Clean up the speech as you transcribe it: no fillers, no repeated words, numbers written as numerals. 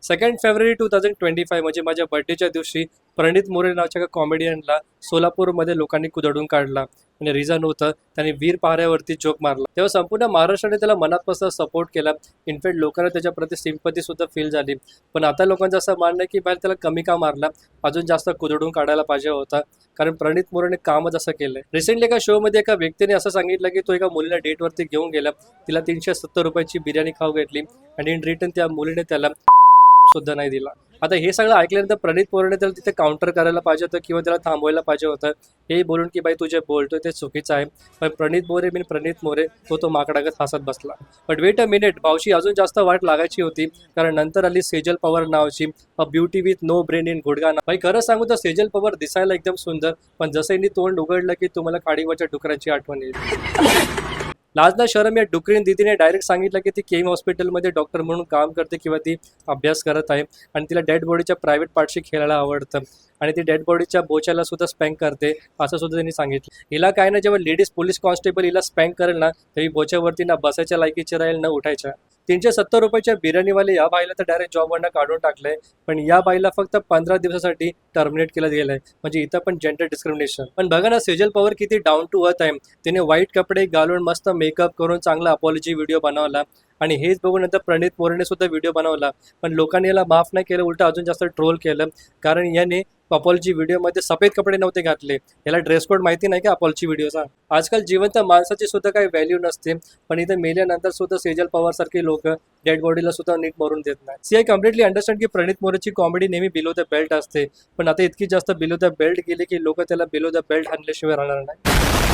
2 February 2025 म्हणजे माझ्या बर्थडेच्या दिवशी प्रणित मोरे नावाच्या एका कॉमेडियनला सोलापूरमध्ये लोकांनी कुदडून काढला. आणि रिझन होतं त्याने वीर पहाऱ्यावरती जोक मारला. तेव्हा संपूर्ण महाराष्ट्राने त्याला मनापासून सपोर्ट केला. इनफॅक्ट लोकांना त्याच्याप्रती सिंपती सुद्धा फील झाली. पण आता लोकांचं असं मानणं आहे की बाहेर त्याला कमी का मारला, अजून जास्त कुदडून काढायला पाहिजे होता, कारण प्रणित मोरेने कामच असं केलंय. रिसेंटली एका शो मध्ये एका व्यक्तीने असं सांगितलं की तो एका मुलीला डेटवरती घेऊन गेला, तिला 370 रुपयाची बिर्याणी खाऊ घातली आणि इन रिटर्न त्या मुलीने त्याला सुद्धा नाही दिला. आता हे सगळं ऐकल्यानंतर प्रणित मोरेने त्याला तिथे काउंटर करायला पाहिजे होतं किंवा त्याला थांबवायला पाहिजे होतं, हे बोलून की बाई तू जे बोलतोय ते चुकीचं आहे. पण प्रणित मोरे तो माकडागत हसत बसला. बट वेट अ मिनिट, भावशी अजून जास्त वाट लागायची होती, कारण नंतर आली सेजल पवार नावाची a beauty with no brain in गुडघा. भाई खरं सांगू तर सेजल पवार दिसायला एकदम सुंदर, पण जसं यांनी तोंड उघडलं की तुम्हाला खाडीवरच्या डुकरांची आठवण येईल. लाजना शरम या डुकरीन दीदीने डायरेक्ट सांगितलं की ती केम हॉस्पिटलमध्ये डॉक्टर म्हणून काम करते किंवा ती अभ्यास करत आहे आणि तिला डेड बॉडीच्या प्रायव्हेट पार्टशी खेळायला आवडतं आणि ती डेड बॉडीच्या बोच्याला सुद्धा स्पँक करते, असं सुद्धा त्यांनी सांगितलं. हिला काय ना, जेव्हा लेडीज पोलीस कॉन्स्टेबल हिला स्पँक करेल ना, तरी बोच्यावरती ना बसायच्या लायकीची राहील ना उठायच्या. 370 रुपयाच्या बिर्याणीवाले या बाईला तर डायरेक्ट जॉबवरनं काढून टाकलंय, पण या बाईला फक्त 15 दिवसासाठी टर्मिनेट केलं गेलंय. म्हणजे इथं पण जेंडर डिस्क्रिमिनेशन. पण बघा ना, सेजल पवार किती डाऊन टू अर्थ आहे. तिने व्हाईट कपडे घालून मस्त मेकअप करून चांगला अपॉलॉजी व्हिडिओ बनवला आणि हेच बघून नंतर प्रणित मोरेने सुद्धा व्हिडिओ बनवला. पण लोकांनी याला माफ नाही केलं, उलट अजून जास्त ट्रोल केलं, कारण याने अपॉलॉजी व्हिडिओमध्ये सफेद कपडे नव्हते घातले. याला ड्रेस कोड माहिती नाही का अपॉलॉजी व्हिडिओचा. आजकाल जिवंत माणसाची सुद्धा काही व्हॅल्यू नसते, पण इथे मेल्यानंतर सुद्धा सेजल पवार सारखी लोक डेड बॉडीला सुद्धा नीट मरून देत नाही. सी आय कम्प्लिटली अंडरस्टँड की प्रणित मोरेची कॉमेडी नेहमी बिलो द बेल्ट असते, पण आता इतकी जास्त बिलो द बेल्ट गेली की लोक त्याला बिलो द बेल्ट आणल्याशिवाय राहणार नाही.